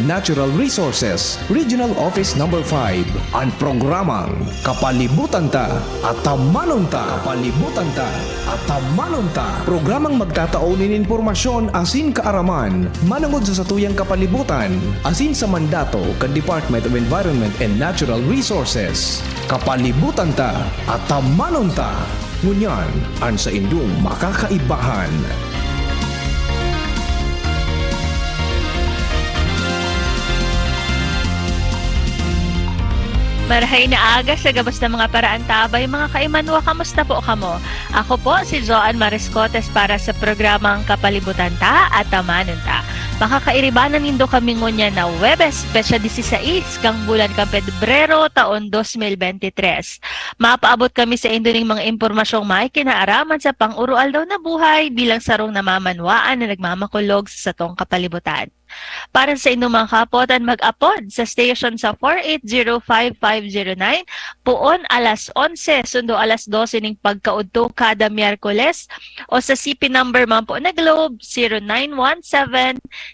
Natural Resources, Regional Office Number 5, ang programang Kapalibutan Ta at Tamanon Ta. Kapalibutan Ta at Tamanon Ta. Programang magtataonin informasyon asin kaaraman, manungod sa satuyang kapalibutan, asin sa mandato kan Department of Environment and Natural Resources. Kapalibutan Ta at Tamanon Ta. Ngunyan, ang sa indong makakaibahan. Marahay na aga sa gabos ng mga paraan tabay, mga kaimanwa, kamusta po kamo? Ako po si Joan Mariscotes para sa programang Kapalibutan Ta at Tamanon Ta. Makakairibanan nindo kami ngunya na Webes, Petsa 16, kang bulan kang Pebrero, taon 2023. Mapaabot kami sa indo ng mga impormasyong may kinaaraman sa pang-urual daw na buhay bilang sarong namamanwaan na nagmamakulog sa satong kapalibutan. Para sa inyong mga kapotan, mag-upod sa station sa 4805509 puon alas 11 sundo alas 12 ning pagkaudto kada Miyerkules o sa CP number man po na Globe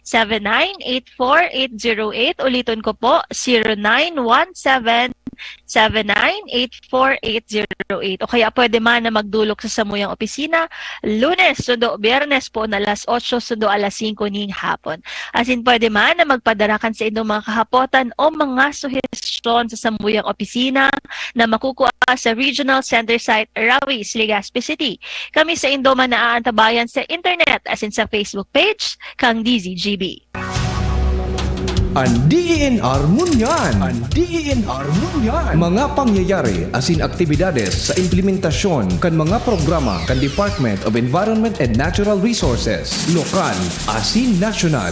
0917-7984808. Ulitin ko po 0917-7984808 o kaya pwede man na magdulok sa samuyang opisina Lunes sundo Biyernes po na alas 8 sundo alas 5 ning hapon. Asin pwede man na magpadarakan sa inyong mga kahapotan o mga suhestyon sa samuyang opisina na makukuha sa Regional Center Site Rawis, Legazpi City. Kami sa Indoma na aantabayan sa internet asin sa Facebook page kang DZGB. Ang DENR Munyan. Ang DENR Munyan. Mga pangyayari asin aktibidades sa implementasyon kan mga programa kan Department of Environment and Natural Resources, lokal asin nasyonal.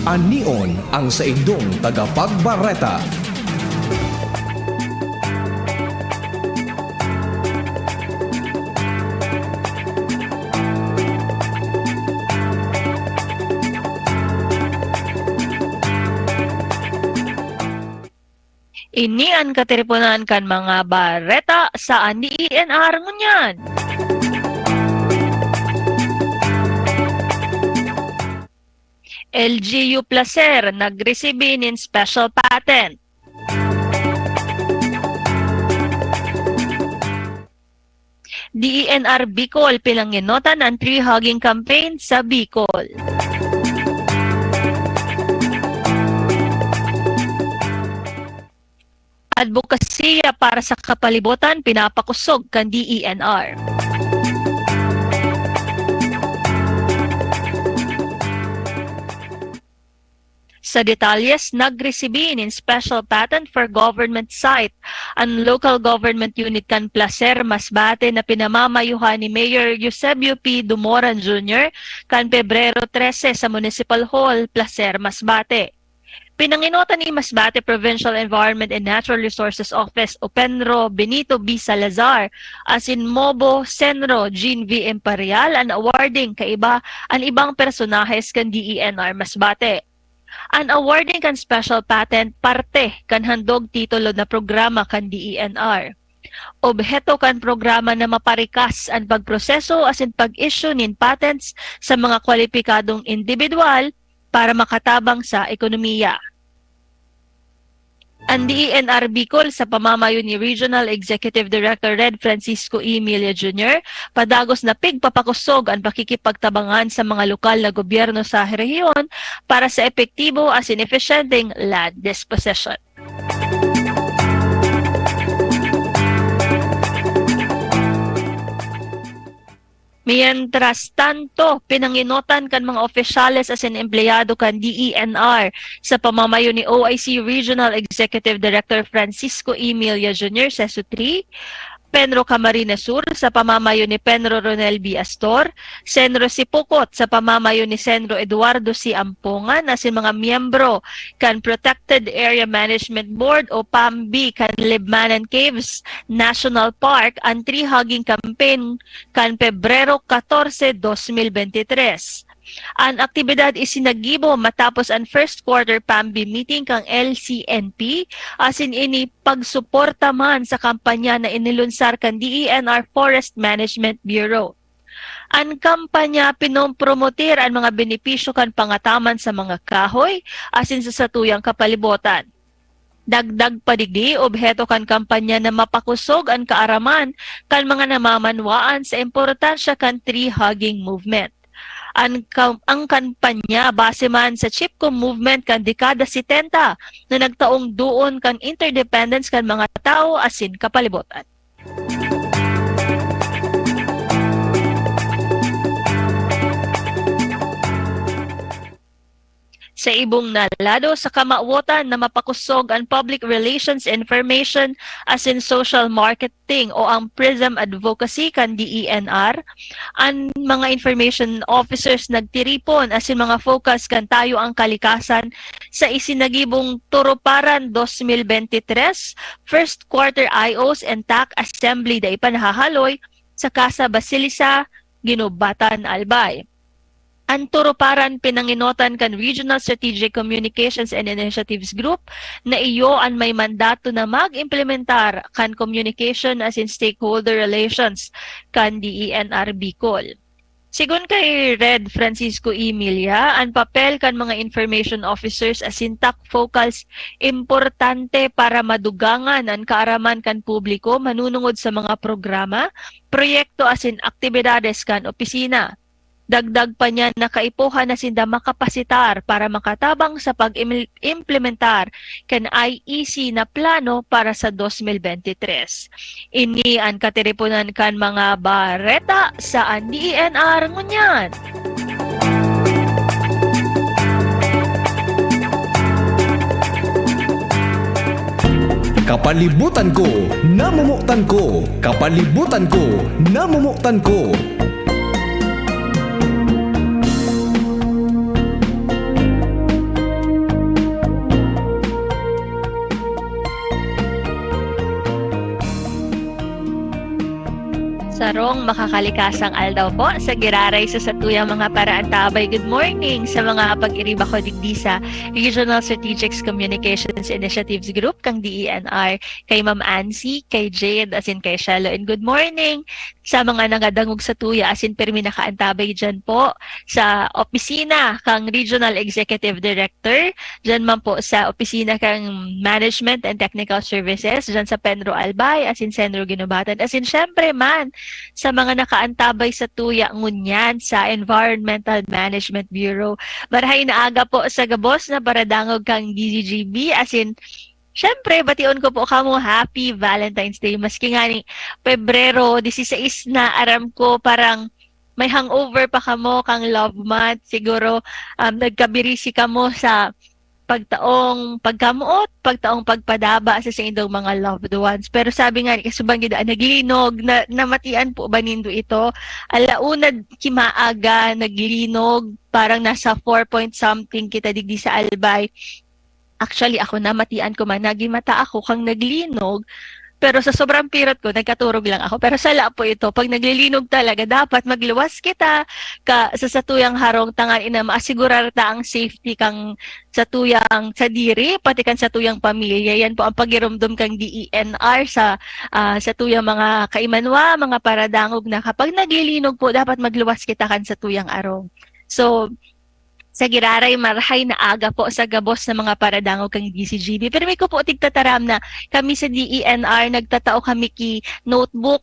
Anion ang sa indong tagapagbareta. Ini ang katiripunan kan mga bareta sa DENR ngunyan. LGU Placer nagresibi nin special patent. DENR Bicol pinanginotan ang tree hugging campaign sa Bicol. Advokasya para sa kapalibutan pinapakusog kan DENR. Sa detalyes, nagresibi in special patent for government site ang local government unit kan Placer Masbate na pinamamayuhan ni Mayor Eusebio P. Dumoran Jr. kan Pebrero 13 sa Municipal Hall, Placer Masbate. Pinanginotan ni Masbate Provincial Environment and Natural Resources Office o Penro Benito B. Salazar asin Mobo Senro Jean V. Imperial ang awarding kaiba ang ibang personahes kan DENR Masbate. Ang awarding kan special patent parte kan handog titulo na programa kan DENR. Obheto kan programa na maparikas ang pagproseso asin pag-issue nin patents sa mga kwalipikadong individual para makatabang sa ekonomiya. Ang DENR Bicol sa pamamayo ni Regional Executive Director Red Francisco E. Emilia Jr. padagos na pigpapakusog ang pakikipagtabangan sa mga lokal na gobyerno sa rehiyon para sa epektibo as efficienting land disposition. Mientras tanto, pinanginotan kan mga opisyales as empleyado kan DENR sa pamamayo ni OIC Regional Executive Director Francisco Emilia Jr. Seso 3, Penro Camarines Sur sa pamamayo ni Penro Ronel B. Astor, Senro Sipukot sa pamamayo ni Senro Eduardo C. Ampongan na si mga miyembro kan Protected Area Management Board o PAMB kan Libmanan Caves National Park ang tree hugging campaign kan Pebrero 14, 2023. Ang aktibidad isinagibo matapos ang first quarter PAMB meeting kang LCNP asin ini pagsuporta man sa kampanya na inilunsar kan DENR Forest Management Bureau. Ang kampanya pinompromoter ang mga benepisyo kan pangataman sa mga kahoy asin sa satuyang kapalibotan. Dagdag padigdi, obheto kan kampanya na mapakusog ang kaaraman kan mga namamanwaan sa importansya kan tree hugging movement. Ang kampanya base man sa Chipko movement kan dekada 70 na nagtaong duon kan interdependence kan mga tao asin kapalibotan. Sa ibong nalado sa kamauotan na mapakusog ang public relations information as in social marketing o ang PRISM advocacy kan DENR, ang mga information officers nagtiripon as in mga focus kan tayo ang kalikasan sa isinagibong Turuparan 2023 first quarter IOs and TAC Assembly da ipanahahaloy sa Casa Basilisa, Ginubatan, Albay. Ang Turuparan pinanginotan kan Regional Strategic Communications and Initiatives Group na iyo ang may mandato na mag-implementar kan communication as in stakeholder relations kan DENR Bicol. Sigun kay Red Francisco Emilia, ang papel kan mga information officers as in TAC focals importante para madugangan ang kaaraman kan publiko manunungod sa mga programa, proyekto as in aktibidades kan opisina. Dagdag pa niya na kaipuhan na sinda makapasitar para makatabang sa pag-implementar kan IEC na plano para sa 2023. Ini ang katiripunan kan mga bareta sa DENR ngunyan. Kapalibutan ko, namumuktan ko. Kapalibutan ko, namumuktan ko. Sarong makakalikasang aldaw po sa giraray sa satuyang mga paraan tabay. Good morning sa mga pag-iriba ko digdi sa Regional Strategic Communications Initiatives Group kang DENR, kay Ma'am Ansi, kay Jade, asin kay Shelo. And good morning sa mga nangadangog sa tuya asin permi nakaantabay dyan po sa opisina kang Regional Executive Director, dyan man po sa opisina kang Management and Technical Services, dyan sa Penro Albay, asin Senro Ginubatan, asin syempre man sa mga nakaantabay sa tuya ngunyan sa Environmental Management Bureau. Barahay na aga po sa gabos na paradangog kang DZGB, asin syempre, bation ko po kamo Happy Valentine's Day. Maski nga ni Pebrero 16 na aram ko parang may hangover pa kamo kang love month. Siguro nagkabirisi kamo sa pagtaong pagkamuot, pagtaong pagpadaba sa indong mga loved ones. Pero sabi nga, kasubang gida, naglinog, namatian po ba nindo ito? Alaunad kimaaga, naglinog, parang nasa 4 point something kita digdi sa Albay. Actually, ako namatian ko man, nagimata ako kang naglinog, pero sa sobrang pirot ko, nagkaturog lang ako. Pero sala po ito, pag naglilinog talaga, dapat magluwas kita sa satuyang harong tangan ina maasigurar ta ang safety kang satuyang sa diri, pati kan satuyang pamilya. Yan po ang pagirumdum kang DENR sa satuyang mga kaimanwa, mga paradangog na kapag naglilinog po, dapat magluwas kita kan satuyang arong. So, sa giraray marahay na aga po sa gabos ng mga paradangog kang DCGB. Pero may ko po tigtataram na kami sa DENR, nagtatao kami ki notebook,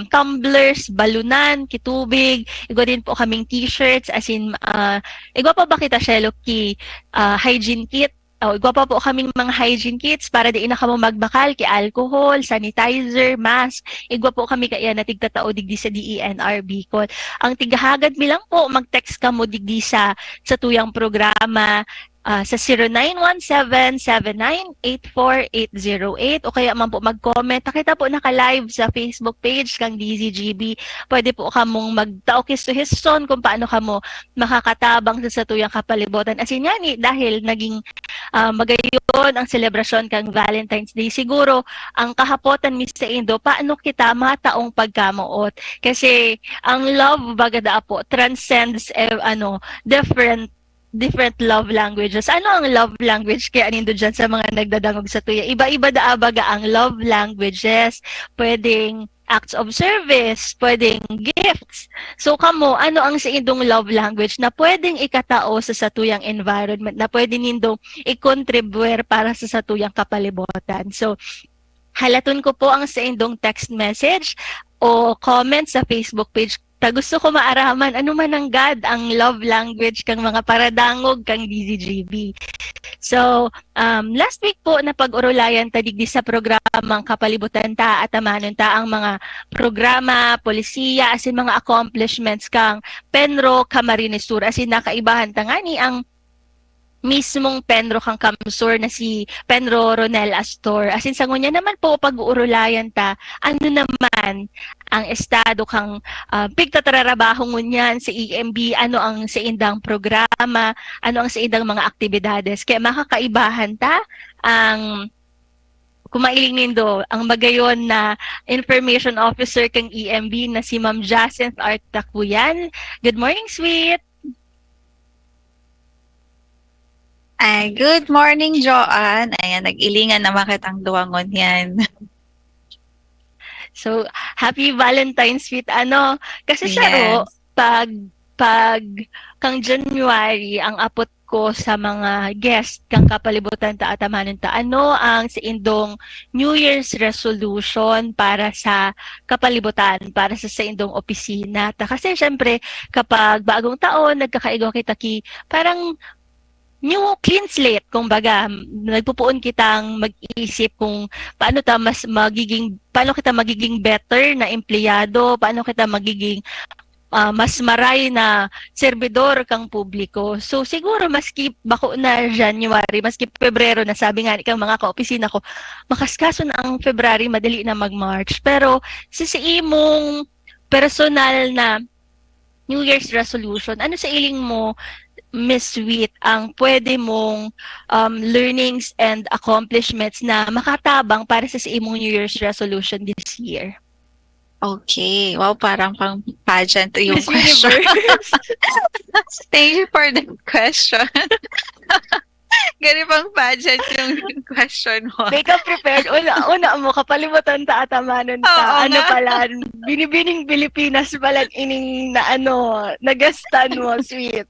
tumblers, balunan, kitubig, igwa din po kaming t-shirts, as in, igwa pa ba kita, Shelo, ki hygiene kit, igwa pa po kaming mga hygiene kits para di na kamo magbakal ki alcohol, sanitizer, mask. Igwa po kami kaya na tigtatao digdi sa DENR Bicol. Ang tigahagad mi lang po mag-text kamo digdi sa tuyang programa sa 0917-7984-808 o kaya man po mag-comment. Nakita po naka-live sa Facebook page kang DZGB. Pwede po kamong mag-taokis to histon kung paano kamo makakatabang sa tuyang kapalibutan. As in yan, dahil naging magayon ang selebrasyon kang Valentine's Day. Siguro, ang kahapotan mi sa Indo, paano kita mataong pagkamuot? Kasi ang love bagada po transcends different love languages. Ano ang love language kaya anindo dyan sa mga nagdadangog sa tuya? Iba-iba daabaga ang love languages. Pwedeng acts of service, pwedeng gifts. So kamo, ano ang sa indong love language na pwedeng ikatao sa satuyang environment, na pwedeng nindong i-contribute para sa satuyang kapalibutan. So halaton ko po ang sa indong text message o comment sa Facebook page. Ta gusto ko maaraman ano man ang God ang love language kang mga paradangog kang DZGB. So, last week po na pag-urulayan ta digdi sa programang Kapalibutan ta at amanon ta ang mga programa, polisiya, asin mga accomplishments kang Penro Camarines Sur, asin nakaibahan ta nga ni ang mismong Penro kang Kamsur na si Penro Ronel Astor. Asin sa ngunya naman po pag-uurulayan ta, ano naman ang estado kang pigtatrabaho ngunyan sa EMB, ano ang sa indang programa, ano ang sa indang mga aktibidades. Kaya makakaibahan ta ang kumailing nindo ang magayon na Information Officer kang EMB na si Ma'am Jacinth Artacuyan. Good morning, sweet! Ay, good morning, Joanne. Ayan, nag-ilingan naman kitang duwangon yan. So, happy Valentine's sweet ano. Kasi Yes. siya pag kang January, ang apot ko sa mga guest kang kapalibutan ta at amanon ta, ano ang sa indong New Year's resolution para sa kapalibutan, para sa indong opisina. Ta kasi syempre kapag bagong taon nagkakaigo kita parang new clean slate, kumbaga, nagpupuon kitang mag-isip kung paano kita magiging better na empleyado, paano kita magiging mas maray na servidor kang publiko. So siguro maski bako na January, maski Pebrero na sabi nga ikang mga kaopisina ko, makaskaso na ang February, madali na mag-March. Pero sa imong personal na New Year's resolution, ano sa iling mo, Miss Sweet, ang pwede mong learnings and accomplishments na makatabang para sa imong New Year's resolution this year? Okay. Wow, parang pang pageant yung Miss question. Universe. Thank you for the question. Gani pang pageant yung question mo. Make up prepared. Una mo, kapalimutan ta atamanon ta. Oo Ano nga. pala, binibining Pilipinas pala ining na nagastan mo, Sweet.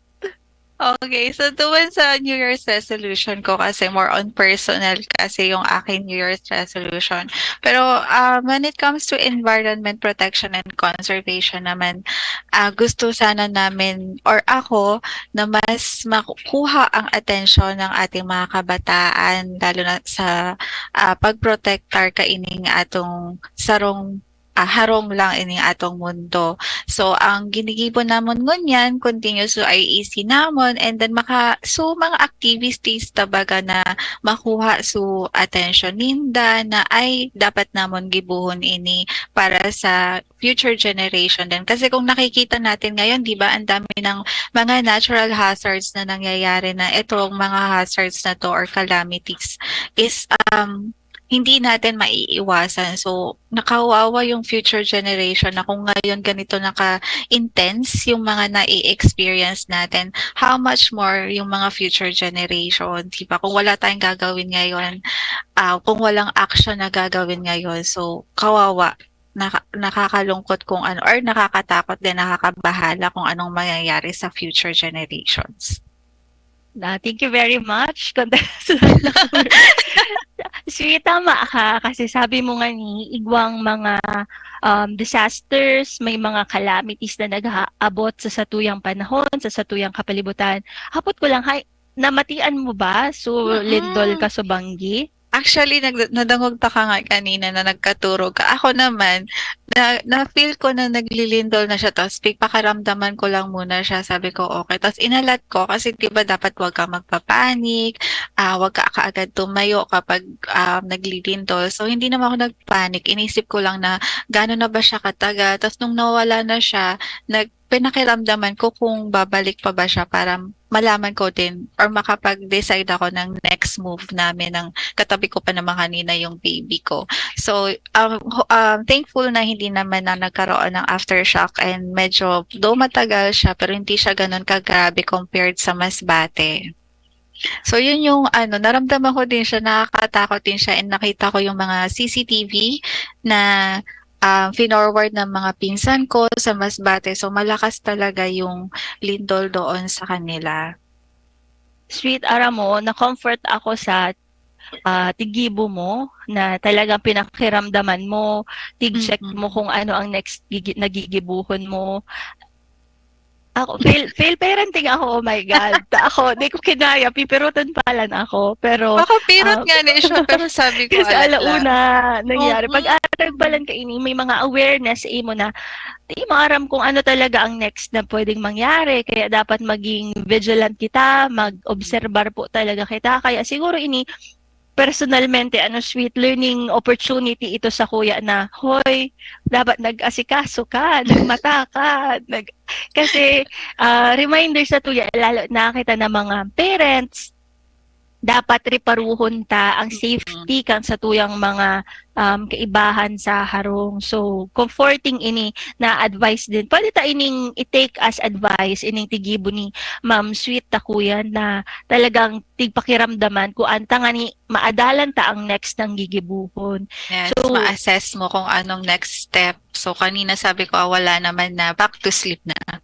Okay, so doon sa New Year's resolution ko kasi more on personal kasi yung aking New Year's resolution. Pero when it comes to environment protection and conservation naman, gusto sana namin or ako na mas makuha ang atensyon ng ating mga kabataan lalo na sa pagprotektar kaining atong sarong harong lang ining atong mundo. So, ang ginigibon namon ngunyan, continuous so IEC namon, and then mga activities tabaga na makuha so attention ninda na ay dapat namon gibuhon ini para sa future generation din. Kasi kung nakikita natin ngayon, di ba, ang dami ng mga natural hazards na nangyayari na itong mga hazards na to or calamities is hindi natin maiiwasan. So, nakawawa yung future generation na kung ngayon ganito naka-intense yung mga na-experience natin, how much more yung mga future generation, diba? Kung wala tayong gagawin ngayon, kung walang action na gagawin ngayon, so kawawa. Nakakalungkot kung ano, or nakakatakot din, nakakabahala kung anong mangyayari sa future generations. Thank you very much. Sweet, tama ka. Kasi sabi mo nga ni, igwang mga disasters, may mga calamities na nag-aabot sa satuyang panahon, sa satuyang kapalibutan. Hapot ko lang, namatian mo ba? So, Lindol ka Subanggi? Actually, nadangog ta ka nga kanina na nagkaturog ka. Ako naman, na-feel ko na naglilindol na siya. Tapos, pakaramdaman ko lang muna siya. Sabi ko, okay. Tapos, inalat ko kasi diba dapat wag ka magpapanik, wag ka kaagad tumayo kapag naglilindol. So, hindi naman ako nagpanik. Inisip ko lang na gano'n na ba siya katagal. Tapos, nung nawala na siya, pinakiramdaman ko kung babalik pa ba siya para malaman ko din or makapag-decide ako ng next move namin ng katabi ko pa naman kanina yung baby ko. So, thankful na hindi naman na nagkaroon ng aftershock and medyo, though matagal siya, pero hindi siya ganun kagrabe compared sa Masbate. So, yun yung naramdaman ko din siya, nakakatakot din siya and nakita ko yung mga CCTV na finorward ng mga pinsan ko sa Masbate. So malakas talaga yung lindol doon sa kanila. Sweet, aram mo, na-comfort ako sa tigibo mo na talagang pinakiramdaman mo, tig-check mo kung ano ang next nagigibuhon mo. Ako, fail parenting ako, oh my God. Ako, di ko kinaya, pipirutan pala na ako. Pero, Makapirot nga na siya, pero sabi ko, kasi alauna nangyari. Oo. Pag-arag pa lang kaini, may mga awareness mo na, di maaram kung ano talaga ang next na pwedeng mangyari. Kaya dapat maging vigilant kita, mag-obserbar po talaga kita. Kaya siguro personalmente, sweet learning opportunity ito sa kuya na, hoy, dapat nag-asikaso ka, nagmata ka. Kasi, reminder sa tuya, lalo na kita ng mga parents, dapat riparuhon ta ang safety kang sa tuyang mga kaibahan sa harong. So, comforting ini na advice din. Pwede ta ining i-take as advice, ining tigibo ni Ma'am Sweet ta kuya na talagang tigpakiramdaman kung anta nga ni maadalan ta ang next ng gigibuhon. Yes, So, ma-assess mo kung anong next step. So, kanina sabi ko, wala naman na, back to sleep na.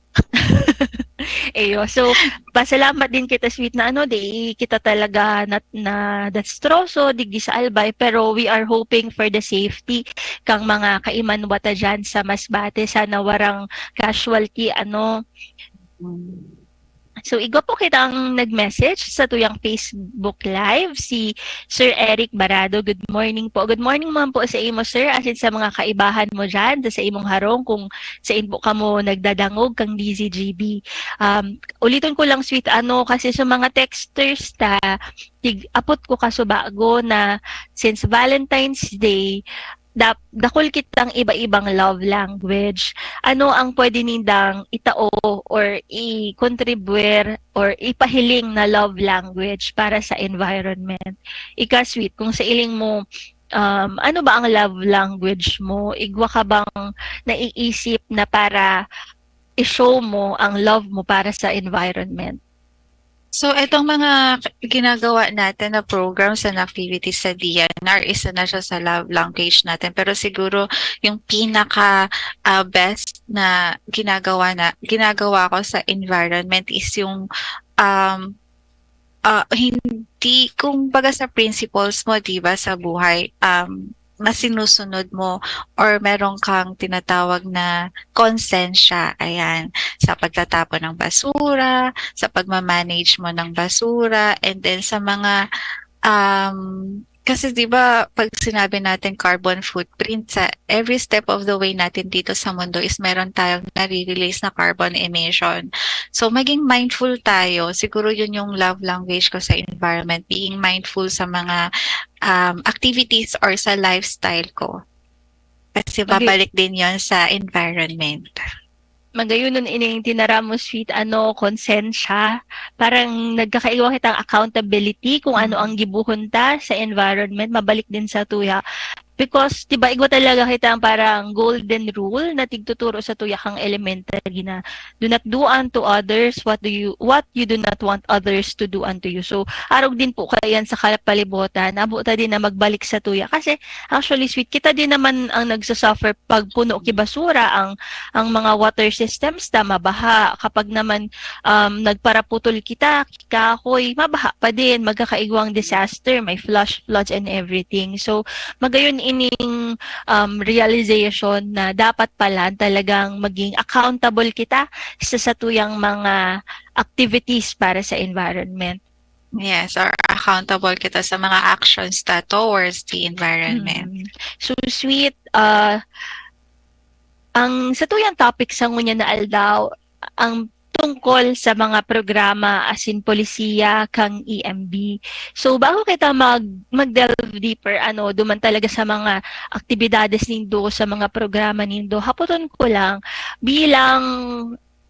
So, pasalamat din kita sweet na di kita talaga na dastroso digdi sa Albay, pero we are hoping for the safety kang mga kaimanwata dyan sa Masbate. Sana warang casualty So, igo po kitang nag-message sa tuyang Facebook Live, si Sir Eric Barado. Good morning po. Good morning man po sa imo, sir. Asin sa mga kaibahan mo dyan, sa imong harong, kung sa inbo ka mo nagdadangog kang DZGB. Ulitin ko lang, sweet, kasi sa mga texters apot ko kasubago na since Valentine's Day, dakol kitang iba-ibang love language. Ano ang pwede nindang itao or i-contribute or ipahiling na love language para sa environment? Ika, sweet, kung sa iling mo, ano ba ang love language mo? Igwa ka bang naiisip na para i-show mo ang love mo para sa environment? So, itong mga ginagawa natin na programs and activities sa DNR, isa na siya sa love language natin. Pero siguro, yung pinaka best na ginagawa ko sa environment is yung hindi, kung baga sa principles mo, diba, sa buhay, na sinusunod mo or meron kang tinatawag na konsensya, ayan, sa pagtatapon ng basura, sa pagmamanage mo ng basura, and then sa mga kasi 'di ba pag sinabi natin carbon footprint, sa every step of the way natin dito sa mundo is meron tayong nare-release na carbon emission. So maging mindful tayo. Siguro yun yung love language ko sa environment, being mindful sa mga activities or sa lifestyle ko. Kasi babalik din yon sa environment. Magayon nun ining tinara mo, sweet, konsensya. Parang nagkakaiwa kitang accountability kung ano ang gibuhon ta sa environment, mabalik din sa tuya. Because, diba, igwa talaga kitang parang golden rule na tigtuturo sa tuya kang elementary na do not do unto others what you do not want others to do unto you. So, arog din po kayan sa kapalibutan, abuta din na magbalik sa tuya. Kasi, actually, sweet, kita din naman ang nagsasuffer pag puno kibasura, ang mga water systems ta mabaha. Kapag naman nagparaputol kita, kahoy, mabaha pa din, magkakaigwang disaster, may floods and everything. So, magayon ining realization na dapat pala talagang maging accountable kita sa satuyang mga activities para sa environment. Yes, or accountable kita sa mga actions towards the environment. So sweet, ang satuyang topic sa ngunya na aldaw, ang tungkol sa mga programa asin polisiya kang EMB. So bago kita mag-delve deeper, duman talaga sa mga aktibidades nindo, sa mga programa nindo, hapoton ko lang bilang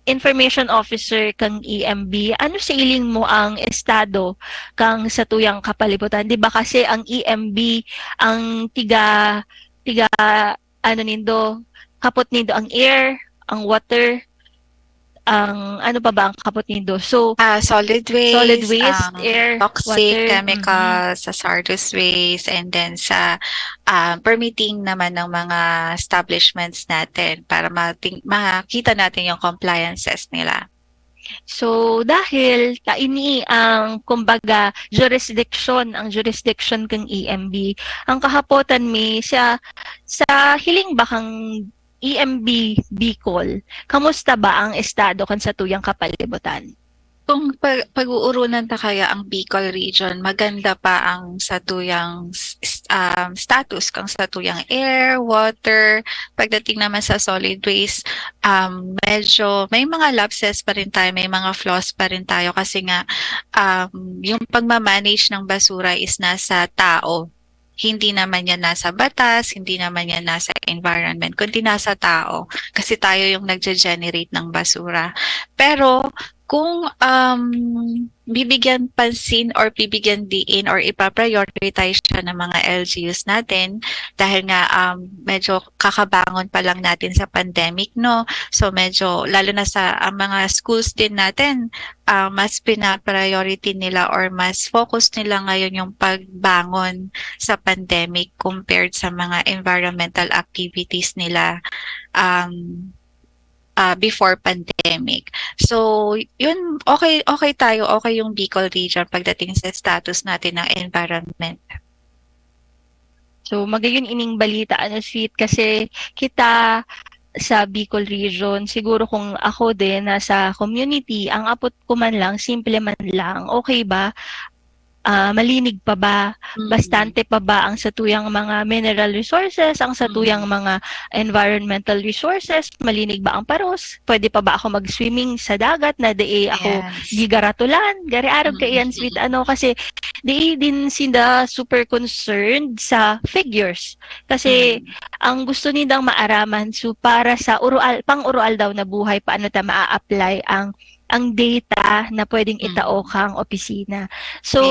information officer kang EMB, ano sa iling mo ang estado kang sa tuyang kapalibutan? Di ba kasi ang EMB ang tiga nindo, kapot nindo ang air, ang water, ang ano pa ba ang kaput nido? So, Solid solid waste, waste, air, toxic water. chemicals, hazardous waste, and then sa permitting naman ng mga establishments natin para makita natin yung compliances nila. So, dahil kaini ang, kumbaga, ang jurisdiction kang EMB, ang kahapotan mi sa hiling bakang EMB Bicol, kamusta ba ang estado kan sa tuyang kapalibutan? Kung pag-uurunan ta kaya ang Bicol region, maganda pa ang satuyang status kang satuyang air, water. Pagdating naman sa solid waste, medyo may mga lapses pa rin tayo, may mga flaws pa rin tayo kasi nga yung pagmamanage ng basura is nasa tao. Hindi naman yan nasa batas, hindi naman yan nasa environment, kundi nasa tao. Kasi tayo yung nagge-generate ng basura. Pero kung bibigyan pansin or bibigyan diin or ipaprioritize siya ng mga LGUs natin dahil nga medyo kakabangon pa lang natin sa pandemic, no? So medyo lalo na sa mga schools din natin, mas pina-priority nila or mas focus nila ngayon yung pagbangon sa pandemic compared sa mga environmental activities nila before pandemic. So, yun, okay tayo, okay yung Bicol region pagdating sa status natin ng environment. So, magayon ining balita, sweet, kasi kita sa Bicol region, siguro kung ako din nasa community, ang apot ko man lang, simple man lang, okay ba? Malinig pa ba? Bastante pa ba ang satuyang mga mineral resources, ang satuyang mga environmental resources? Malinig ba ang paros? Pwede pa ba ako mag-swimming sa dagat na di ako gigaratulan? Gari arog ka iyan, sweet, kasi di din sila super concerned sa figures. Kasi ang gusto nilang maaraman, so para sa pang-urual daw na buhay, paano ta maa-apply ang data na pwedeng itao kang opisina. So,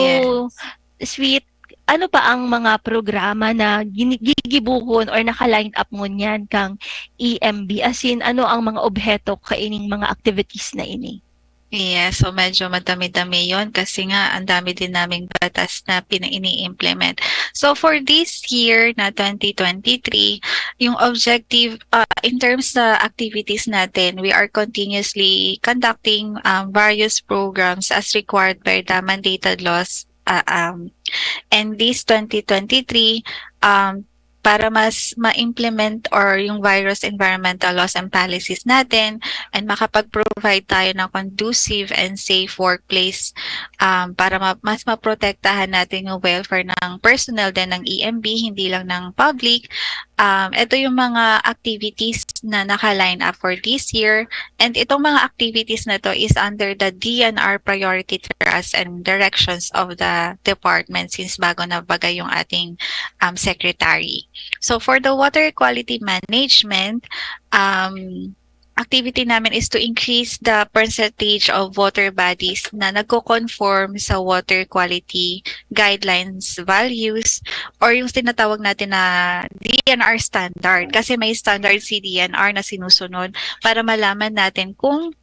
sweet, ano pa ang mga programa na gigibuhon or naka-line up mo niyan kang EMB? As in, ano ang mga obheto kaining mga activities na ini? Yeah, so medyo madami-dami yon kasi nga ang dami din naming batas na ini-implement. So for this year na 2023, yung objective in terms sa activities natin, we are continuously conducting various programs as required by the mandated laws. And this 2023, para mas ma-implement or yung virus environmental laws and policies natin and makapag-provide tayo ng conducive and safe workplace para mas maprotektahan natin yung welfare ng personnel din ng EMB, hindi lang ng public. Ito yung mga activities na naka-line up for this year, and itong mga activities na to is under the DNR priority trust and directions of the department since bago na bagay yung ating secretary. So for the water quality management, activity namin is to increase the percentage of water bodies na nagko-conform sa water quality guidelines values or yung tinatawag natin na DNR standard. Kasi may standard si DNR na sinusunod para malaman natin kung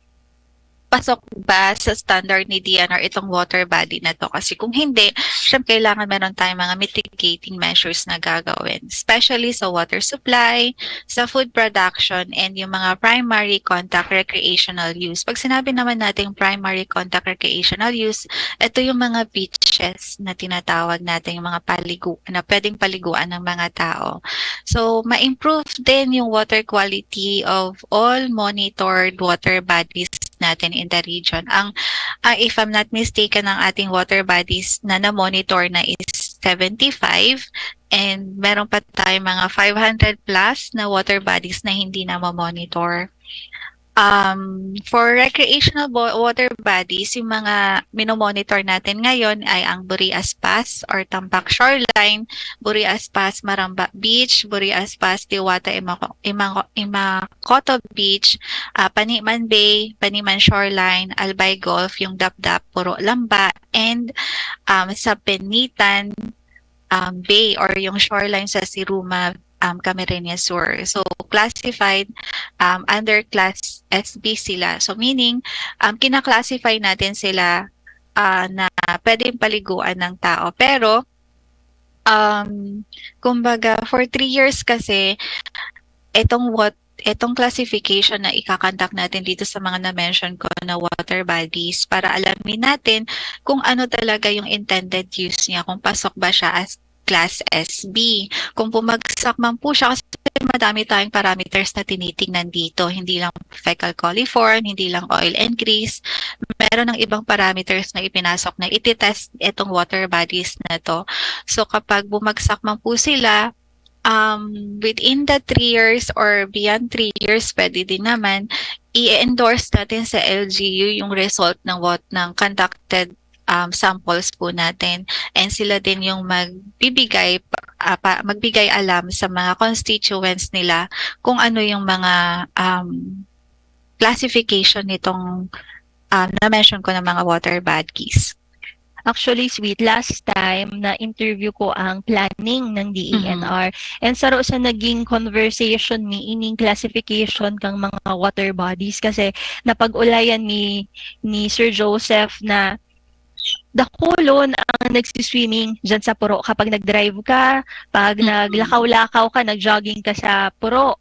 pasok ba sa standard ni DNR itong water body na to. Kasi kung hindi, syempre kailangan meron tayong mga mitigating measures na gagawin. Especially sa water supply, sa food production, and yung mga primary contact recreational use. Pag sinabi naman natin primary contact recreational use, ito yung mga beaches na tinatawag natin, yung mga na pwedeng paliguan ng mga tao. So, ma-improve din yung water quality of all monitored water bodies natin in the region. If I'm not mistaken, ang ating water bodies na na-monitor na is 75 and meron pa tayong mga 500 plus na water bodies na hindi na ma-monitor. For recreational water bodies, yung mga minomonitor natin ngayon ay ang Burias Pass or Tampak Shoreline, Burias Pass Maramba Beach, Burias Pass Diwata Imacoto Beach, Paniman Bay, Paniman Shoreline, Albay Golf, yung Dapdap, Puro Lamba, and sa Penitan Bay or yung shoreline sa Siruma, Camarines Sur. So classified under class SB sila. So meaning, kinaklasify natin sila na pwedeng paliguan ng tao. Pero, kumbaga, for 3 years kasi, itong classification na ikakandak natin dito sa mga na-mention ko na water bodies para alamin natin kung ano talaga yung intended use niya, kung pasok ba siya as Class SB. Kung bumagsak man po siya, kasi madami tayong parameters na tinitingnan dito. Hindi lang fecal coliform, hindi lang oil and grease. Meron ng ibang parameters na ipinasok na ititest itong water bodies na to. So kapag bumagsak man po sila, within the 3 years or beyond 3 years, pwede din naman i-endorse natin sa LGU yung result ng conducted samples po natin, and sila din yung magbigay alam sa mga constituents nila kung ano yung mga classification nitong na-mention ko ng mga water bodies. Actually, sweet, last time na interview ko ang planning ng DENR and sa naging conversation ni ining classification kang mga water bodies kasi napag-ulayan ni Sir Joseph na dakulon ang nagsiswimming dyan sa puro kapag nag-drive ka, pag naglakaw-lakaw ka, nag-jogging ka sa puro.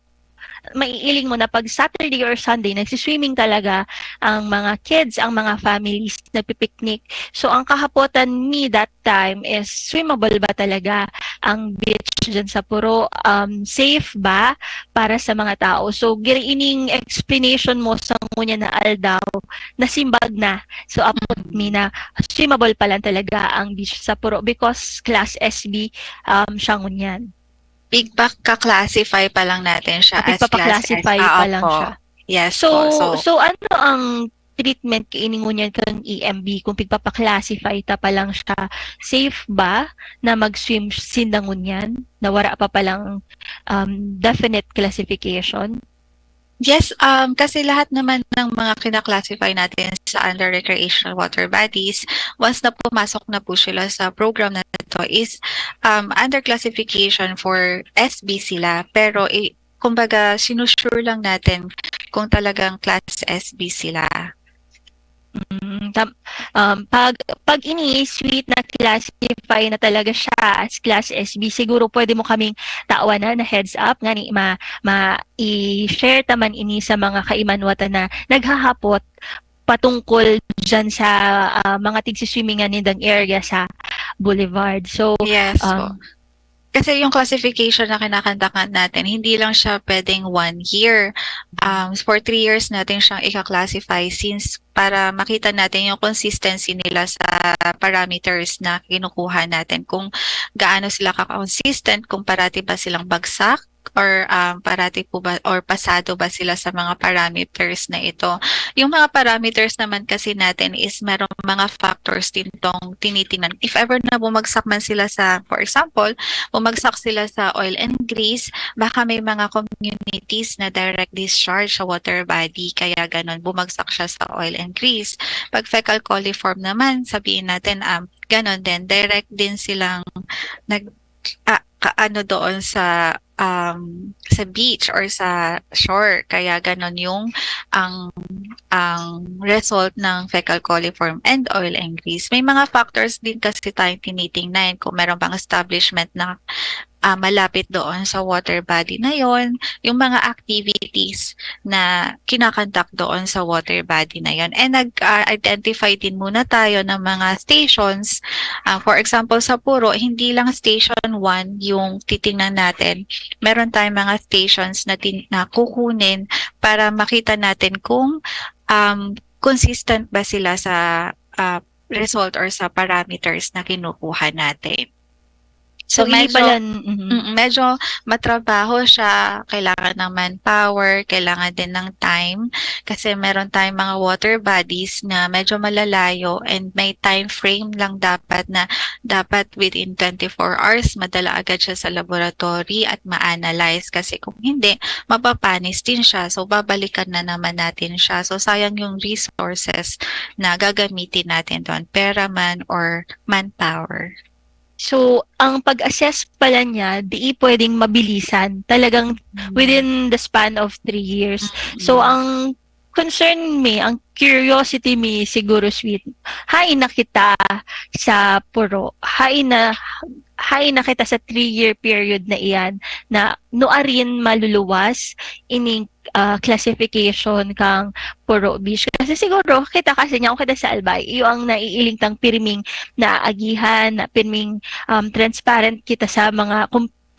Maiiling mo na pag Saturday or Sunday, nagsiswimming talaga ang mga kids, ang mga families, nagpipiknik. So, ang kahapotan ni that time is swimmable ba talaga ang beach dyan sa puro? Safe ba para sa mga tao? So, giriining explanation mo sa ngunya na aldaw, nasimbag na. So, apot mi na swimmable pa lang talaga ang beach sa puro because Class SB siya ngunyan. Ka-classify pa lang natin siya as Class S. Classify pa lang siya. Yes So ano ang treatment kainingunyan kang EMB kung pigpapa-classify ta pa lang siya? Safe ba na mag-swim sindangunyan? Na wala pa palang definite classification? Yes, kasi lahat naman ng mga kina-classify natin sa under recreational water bodies, once na pumasok na po sila sa program na ito is under classification for SB sila. Pero kumbaga, sinusure lang natin kung talagang Class SB sila. Pag ini-sweet na classify na talaga siya as Class SB, siguro pwede mo kaming tawanan na heads up nga ni i-share taman ini sa mga kaimanwata na naghahapot patungkol dyan sa mga tigsiswimmingan nindang area sa Boulevard. So, yes, kasi yung classification na kinakantakan natin, hindi lang siya pwedeng 1 year. For 3 years natin siyang ika-classify since para makita natin yung consistency nila sa parameters na kinukuha natin. Kung gaano sila ka-consistent, kung parati ba silang bagsak, or parati po ba or pasado ba sila sa mga parameters na ito. Yung mga parameters naman kasi natin is merong mga factors din tong tinitingnan. If ever na bumagsak man sila sa, for example, bumagsak sila sa oil and grease, baka may mga communities na direct discharge sa water body, kaya ganon, bumagsak siya sa oil and grease. Pag fecal coliform naman, sabihin natin, ganon din, direct din silang doon sa beach or sa shore, kaya ganon yung ang result ng fecal coliform and oil and grease. May mga factors din kasi tayong tinitingnan kung meron bang establishment na malapit doon sa water body na yon, yung mga activities na kinakandak doon sa water body na yon. And nag-identify din muna tayo ng mga stations. For example, sa Puro, hindi lang station 1 yung titingnan natin. Meron tayong mga stations na kukunin para makita natin kung consistent ba sila sa result or sa parameters na kinukuha natin. So medyo matrabaho siya, kailangan ng manpower, kailangan din ng time kasi meron tayong mga water bodies na medyo malalayo and may time frame lang dapat within 24 hours madala agad siya sa laboratory at ma-analyze kasi kung hindi, mapapanis din siya. So babalikan na naman natin siya. So sayang yung resources na gagamitin natin doon, pera man or manpower. So, ang pag-assess pala niya, di pwedeng mabilisan. Talagang within the span of 3 years. So, ang concern mi, ang curiosity mi siguro sweet. Hain na kita sa puro. Hain na kita sa 3-year period na iyan na nuarin maluluwas ining classification kang puro beach. Kasi siguro kita kasi niya kung kita sa Albay, iyo ang naiiling tang pirming na agihan, na pirming transparent kita sa mga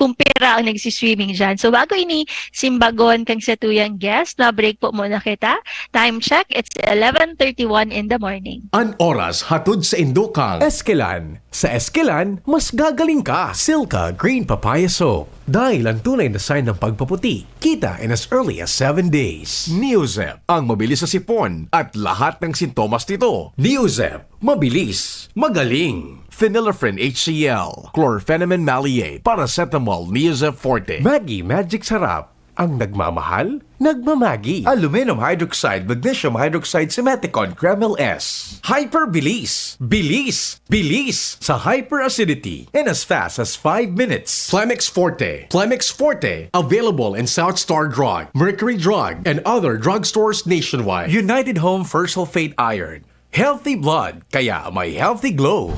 kumpira ang nagsiswimming dyan. So bago ini simbagon kang sa tuyang guest, na break po muna kita. Time check, it's 11:31 in the morning. An oras hatod sa Indukang. Eskelan. Sa Eskelan, mas gagaling ka. Silka Green Papaya Soap. Dahil ang tunay na sign ng pagpaputi, kita in as early as 7 days. Neozep, ang mabilis sa sipon at lahat ng sintomas nito. Neozep, mabilis, magaling. Phenylephrine HCl, Chlorpheniramine Maleate, Paracetamol Neozep Forte. Maggi Magic Sarap. Ang nagmamahal, nagmamagi. Aluminum hydroxide, magnesium hydroxide, Simeticon, Kremel S. Hyperbilis. Bilis. Bilis. Sa hyperacidity. In as fast as 5 minutes. Plemix Forte. Plemix Forte. Available in South Star Drug, Mercury Drug, and other drugstores nationwide. United Home First Sulfate Iron. Healthy blood, kaya may healthy glow.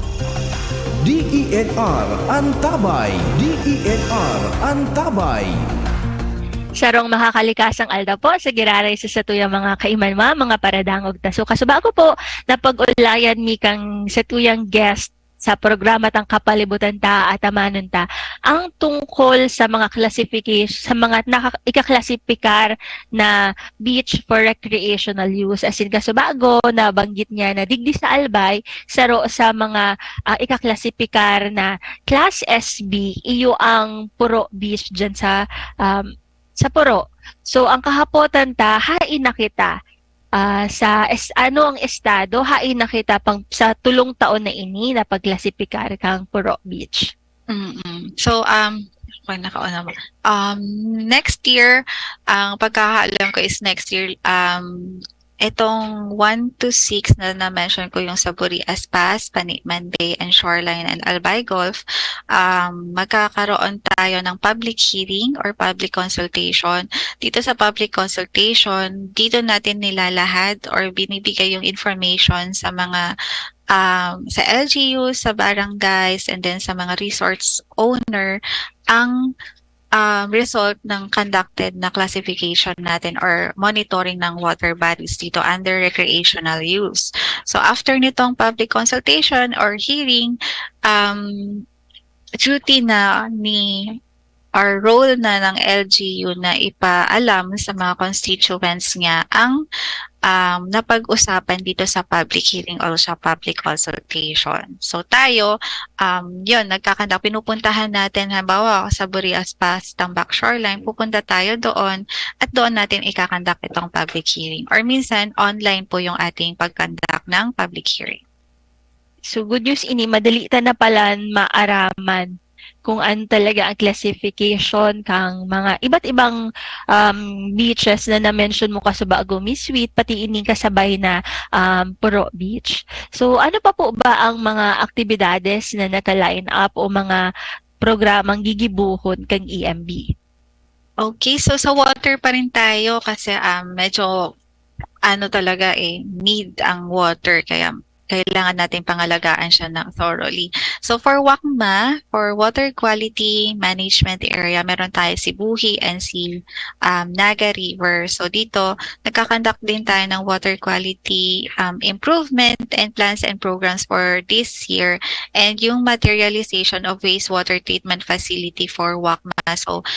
DENR Antabay. DENR Antabay. Sarong makakalikasang alda po sa giraray sa satuyang mga kaimanma, mga paradangog taso. Kaso bago po, napag-ulayan mi kang satuyang guest sa programa tang kapalibutan ta at amanon ta ang tungkol sa mga classification, sa mga ikaklasifikar na beach for recreational use. As in, kaso bago, nabanggit niya na digdi sa Albay, saro sa mga ikaklasifikar na Class SB, iyo ang puro beach dyan sa puro. So, ang kahapotan ta, hain na kita ano ang estado, hain na kita pang sa tulong taon na ini na pagklasipikar kang puro beach. So, nakauna ba? Next year, ang pagkakaalam ko is next year, itong 1 to 6 na na-mention ko yung sa Burias Pass, Panitman Bay, and Shoreline, and Albay Gulf, magkakaroon tayo ng public hearing or public consultation. Dito sa public consultation, dito natin nilalahad or binibigay yung information sa mga sa LGUs, sa barangays, and then sa mga resorts owner, ang result ng conducted na classification natin or monitoring ng water bodies dito under recreational use. So after nitong public consultation or hearing, duty na ni or role na ng LGU na ipaalam sa mga constituents niya ang napag-usapan dito sa public hearing or sa public consultation. So tayo, yun, pinupuntahan natin, halimbawa sa Burias Pass, Tambak Shoreline, pupunta tayo doon at doon natin ikakandak itong public hearing. Or minsan, online po yung ating pagkandak ng public hearing. So good news ini, madali ta na pala maaraman kung ano talaga ang classification kang mga iba't ibang beaches na na-mention mo kasabago, Miss Sweet, pati ini kasabay na Puro Beach. So ano pa po ba ang mga aktibidades na naka-line up o mga programang gigibuhon kang EMB? Okay, so sa water pa rin tayo kasi medyo talaga need ang water, kaya kailangan natin pangalagaan siya thoroughly. So for WACMA, for Water Quality Management Area, meron tayo si Buhi and si Naga River. So dito, nagkakandak din tayo ng water quality improvement and plans and programs for this year, and yung materialization of wastewater treatment facility for WACMA. So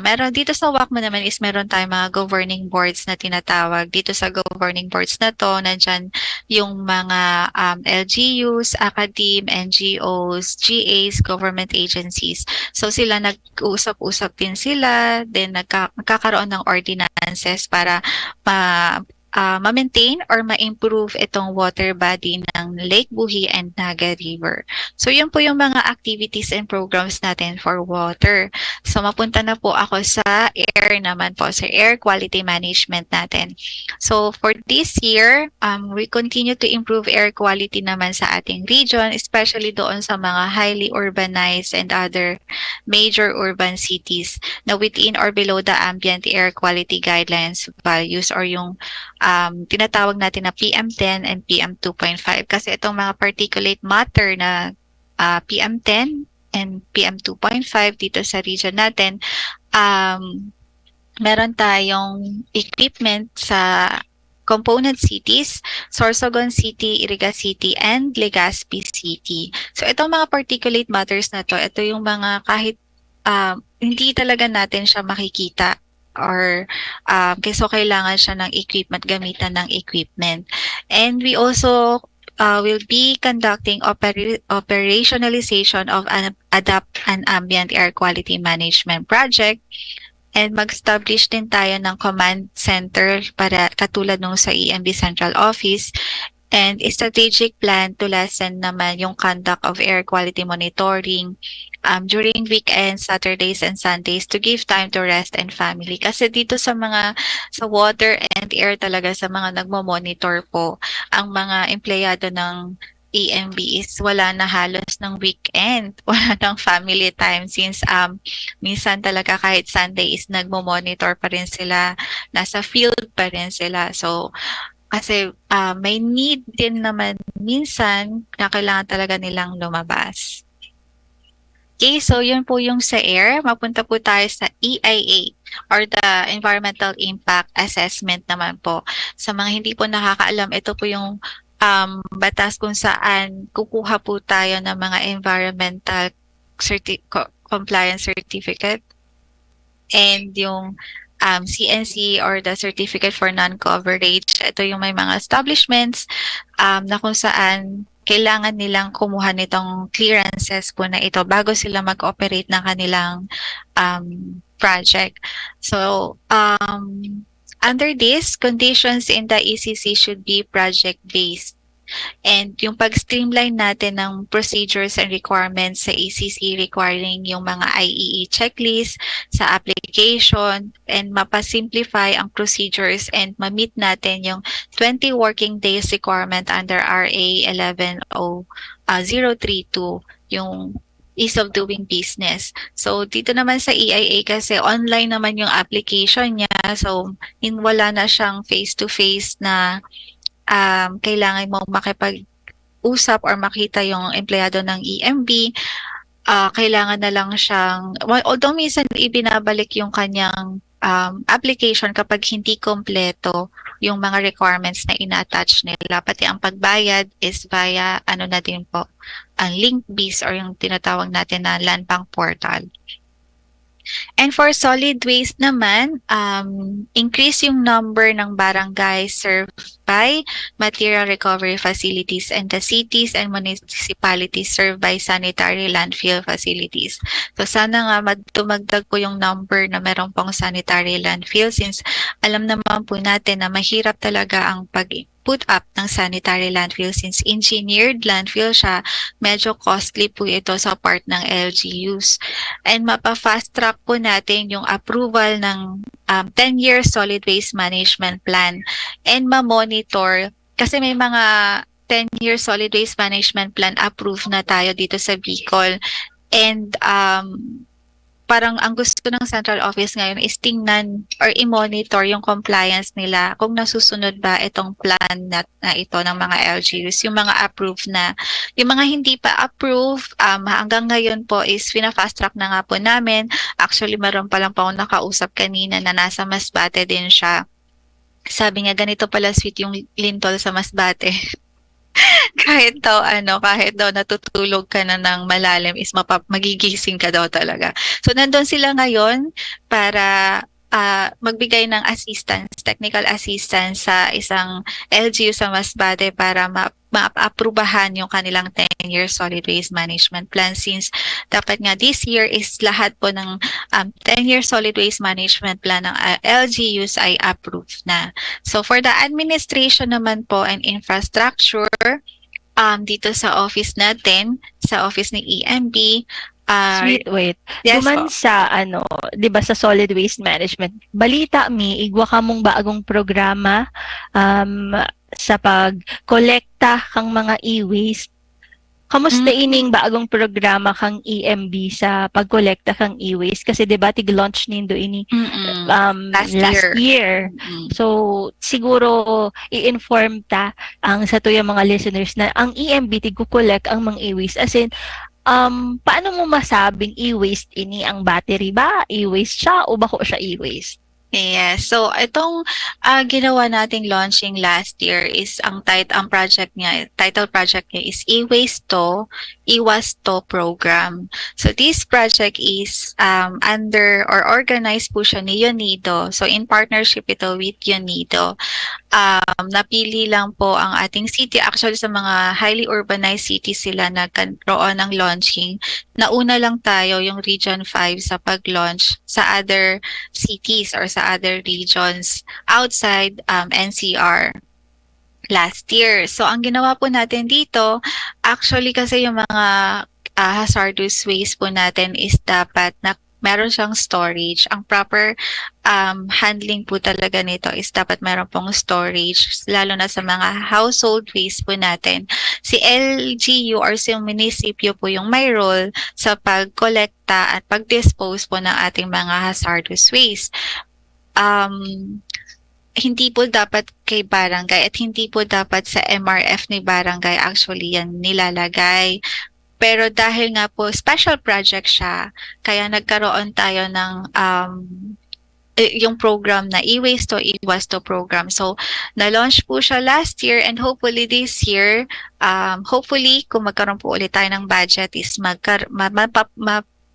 meron dito sa WACMA naman is meron tayong mga governing boards na tinatawag. Dito sa governing boards na to, nandyan yung mga LGUs, academe, NGOs, GAs, government agencies. So sila nag-usap-usap din sila, then nagkakaroon ng ordinances para ma-maintain or ma-improve itong water body ng Lake Buhi and Naga River. So yun po yung mga activities and programs natin for water. So mapunta na po ako sa air naman po, sa air quality management natin. So for this year, we continue to improve air quality naman sa ating region, especially doon sa mga highly urbanized and other major urban cities na within or below the ambient air quality guidelines values or yung tinatawag natin na PM10 and PM2.5 kasi itong mga particulate matter na PM10 and PM2.5 dito sa region natin, meron tayong equipment sa component cities, Sorsogon City, Iriga City, and Legazpi City. So itong mga particulate matters na to, ito yung mga kahit hindi talaga natin siya makikita or so kailangan siya ng equipment, gamitan ng equipment. And we also will be conducting operationalization of an adapt an ambient air quality management project and mag-establish din tayo ng command center para katulad nung sa EMB Central Office and a strategic plan to lessen naman yung conduct of air quality monitoring during weekends, Saturdays and Sundays to give time to rest and family. Kasi dito sa water and air talaga sa mga nagmo-monitor po, ang mga empleyado ng EMB is wala na halos ng weekend, wala ng family time since minsan talaga kahit Sunday is nagmo-monitor pa rin sila, nasa field pa rin sila. So kasi may need din naman minsan na kailangan talaga nilang lumabas. Okay, so yun po yung sa air. Mapunta po tayo sa EIA or the Environmental Impact Assessment naman po. Sa mga hindi po nakakaalam, ito po yung batas kung saan kukuha po tayo ng mga environmental compliance certificate and yung CNC or the Certificate for Non-Coverage. Ito yung may mga establishments na kung saan kailangan nilang kumuha nitong clearances po na ito bago sila mag-operate ng kanilang project. So, under this, conditions in the ECC should be project-based. And yung pag-streamline natin ng procedures and requirements sa ECC requiring yung mga IEE checklist sa application and mapasimplify ang procedures and ma-meet natin yung 20 working days requirement under RA 11032, yung ease of doing business. So, dito naman sa EIA kasi online naman yung application niya. So, wala na siyang face-to-face na kailangan mo makipag-usap or makita yung empleyado ng EMB. Kailangan na lang siyang, although minsan ibinabalik yung kanyang application kapag hindi kompleto yung mga requirements na ina-attach nila. Pati ang pagbayad is via na din po, ang link-based or yung tinatawag natin na Land Bank portal. And for solid waste naman, increase yung number ng barangays served by material recovery facilities and the cities and municipalities served by sanitary landfill facilities. So sana nga dumagdag po yung number na meron pong sanitary landfill since alam naman po natin na mahirap talaga ang put up ng sanitary landfill since engineered landfill siya, medyo costly po ito sa part ng LGUs. And mapa-fast track po natin yung approval ng 10-year solid waste management plan and ma-monitor kasi may mga 10-year solid waste management plan approved na tayo dito sa Bicol. And parang ang gusto ng central office ngayon is tingnan or i-monitor yung compliance nila kung nasusunod ba itong plan na ito ng mga LGUs, yung mga approved na. Yung mga hindi pa approved, hanggang ngayon po is fina-fast track na nga po namin. Actually, meron pa lang po akong nakausap kanina na nasa Masbate din siya. Sabi niya, ganito pala sweet yung lintol sa Masbate. kahit daw natutulog ka na ng malalim is magigising ka daw talaga. So nandun sila ngayon para magbigay ng assistance, technical assistance sa isang LGU sa Masbate para ma-aprubahan yung kanilang 10-year solid waste management plan since dapat nga this year is lahat po ng 10-year solid waste management plan ng LGUs ay approved na. So for the administration naman po and infrastructure, dito sa office natin, sa office ng EMB. Sweet, wait. Yes Duman po. sa, 'di ba sa solid waste management, balita mi, igwa ka mong baagong programa sa pag-kolekta kang mga e-waste. Kamusta ining baagong programa kang EMB sa pag-kolekta kang e-waste? Kasi 'di ba tig-launch nindo ini last year. Mm. So siguro i-inform ta ang sa tuyang mga listeners na ang EMB tig-collect ang mga e-waste, as in paano mo masabing e-waste ini? Ang battery ba e-waste siya o bako siya e-waste? Yes. So itong ginawa nating launching last year is ang title project niya is E-Waste to Iwas to program. So this project is under or organized po siya ni UNIDO. So in partnership ito with UNIDO. Napili lang po ang ating city. Actually, sa mga highly urbanized cities sila nagkaroon ng launching. Nauna lang tayo, yung Region 5, sa pag-launch sa other cities or sa other regions outside NCR last year. So, ang ginawa po natin dito, actually kasi yung mga hazardous waste po natin is dapat na meron siyang storage. Ang proper handling po talaga nito is dapat meron pong storage, lalo na sa mga household waste po natin. Si LGU or si munisipyo po yung may role sa pag-kolekta at pag-dispose po ng ating mga hazardous waste. Hindi po dapat kay barangay at hindi po dapat sa MRF ni barangay actually yan nilalagay. Pero dahil nga po special project siya, kaya nagkaroon tayo ng yung program na E-Waste to Iwas to program. So, na-launch po siya last year and hopefully this year, hopefully kung magkaroon po ulit tayo ng budget is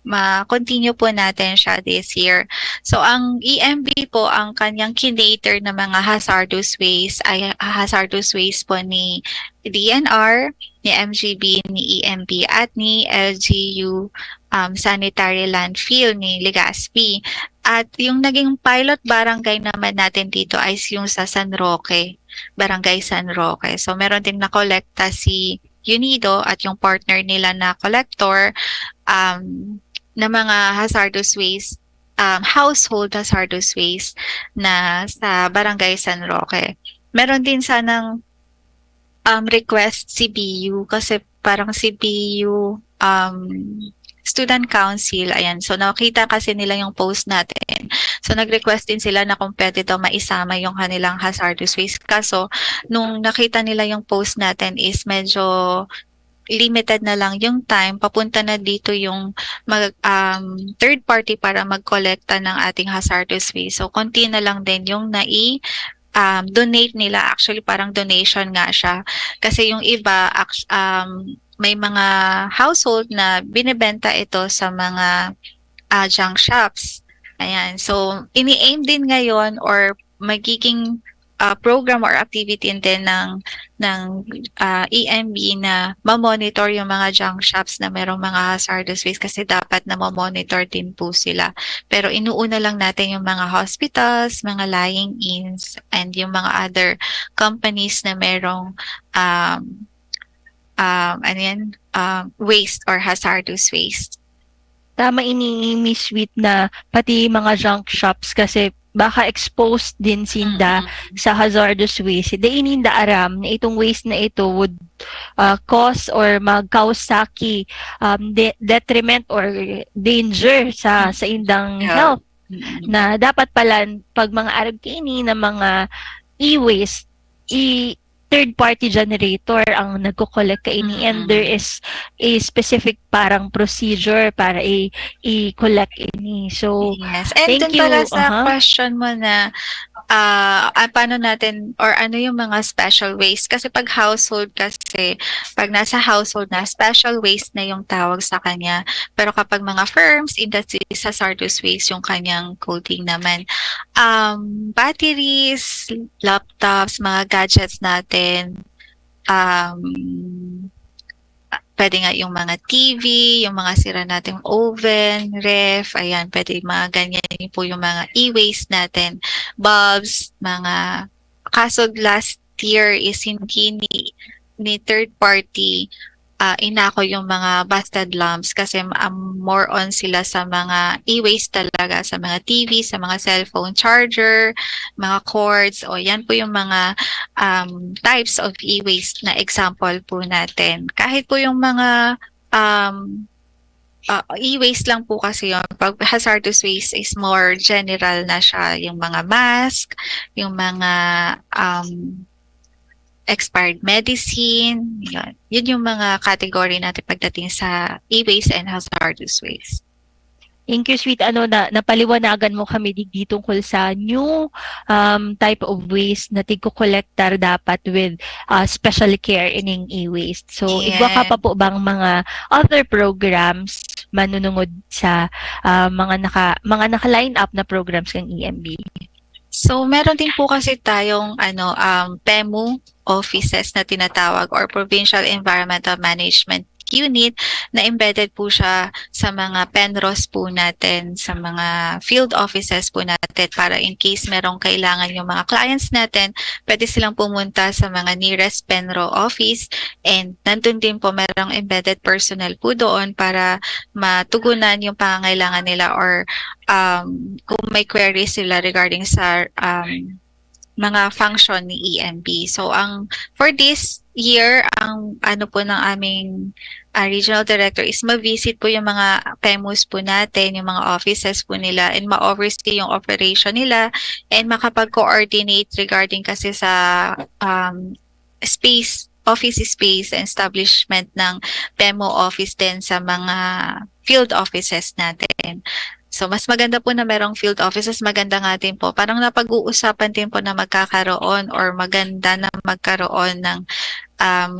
ma-continue po natin siya this year. So, ang EMB po, ang kanyang kinater na mga hazardous waste ay hazardous waste po ni DNR, ni MGB, ni EMB, at ni LGU Sanitary Landfill ni Legazpi. At yung naging pilot barangay naman natin dito ay yung sa San Roque, Barangay San Roque. So, meron din na-kolekta si UNIDO at yung partner nila na collector na mga hazardous waste, household hazardous waste na sa Barangay San Roque. Meron din sanang request si BU kasi parang si BU Student Council, ayan. So, nakita kasi nila yung post natin. So, nag-request din sila na kung pwede daw maisama yung kanilang hazardous waste. Kaso, nung nakita nila yung post natin is medyo limited na lang yung time. Papunta na dito yung third party para mag-collecta ng ating hazardous waste. So, konti na lang din yung donate nila. Actually, parang donation nga siya. Kasi yung iba, may mga household na binibenta ito sa mga junk shops. Ayan. So, ini-aim din ngayon or magiging program or activity din ng EMB na ma-monitor yung mga junk shops na merong mga hazardous waste kasi dapat na ma-monitor din po sila. Pero inuuna lang natin yung mga hospitals, mga lying-ins, and yung mga other companies na merong waste or hazardous waste. Tama ini Miss Sweet na pati mga junk shops kasi baka exposed din sinda sa hazardous waste. Ininda aram na itong waste na ito would cause or mag-kausaki detriment or danger sa indang health. Na dapat pala pag mga arag kini na mga e-waste, third-party generator ang nagko-collect kaini and there is a specific parang procedure para i-collect ini. So, yes. And thank dun you. pala sa question mo na paano natin or ano yung mga special waste. Kasi pag household kasi, pag nasa household na, special waste na yung tawag sa kanya. Pero kapag mga firms, industries, hazardous waste yung kanyang coding naman. Batteries, laptops, mga gadgets natin, pwede nga yung mga TV, yung mga sira nating oven, ref, ayan, pwede mga ganyan po yung mga e-waste natin, bulbs, mga, kaso last year is hindi ni third party inako yung mga busted lamps kasi more on sila sa mga e-waste talaga, sa mga TV, sa mga cellphone charger, mga cords, o yan po yung mga types of e-waste na example po natin. Kahit po yung mga e-waste lang po kasi yun. Pag hazardous waste is more general na siya, yung mga mask, yung mga expired medicine, yun yung mga category natin pagdating sa e-waste and hazardous waste. Thank you, sweet. Napaliwanagan mo kami digdi tungkol sa new type of waste na tigko-collector dapat with special care ining e-waste. So, Yes. igwa ka pa po bang mga other programs manunungod sa mga naka-line up na programs ng EMB? So, meron din po kasi tayong PEMU offices na tinatawag or Provincial Environmental Management Unit na embedded po siya sa mga PENROS po natin, sa mga field offices po natin para in case merong kailangan yung mga clients natin, pwede silang pumunta sa mga nearest PENRO office and nandun din po merong embedded personnel po doon para matugunan yung pangangailangan nila or kung may queries sila regarding sa mga function ni EMB. So, for this year, ang po ng aming regional director is ma-visit po yung mga PEMUs po natin, yung mga offices po nila, and ma-oversee yung operation nila, and makapag-coordinate regarding kasi sa office space and establishment ng PEMU office din sa mga field offices natin. So, mas maganda po na merong field offices, maganda nga din po. Parang napag-uusapan din po na magkakaroon or maganda na magkaroon ng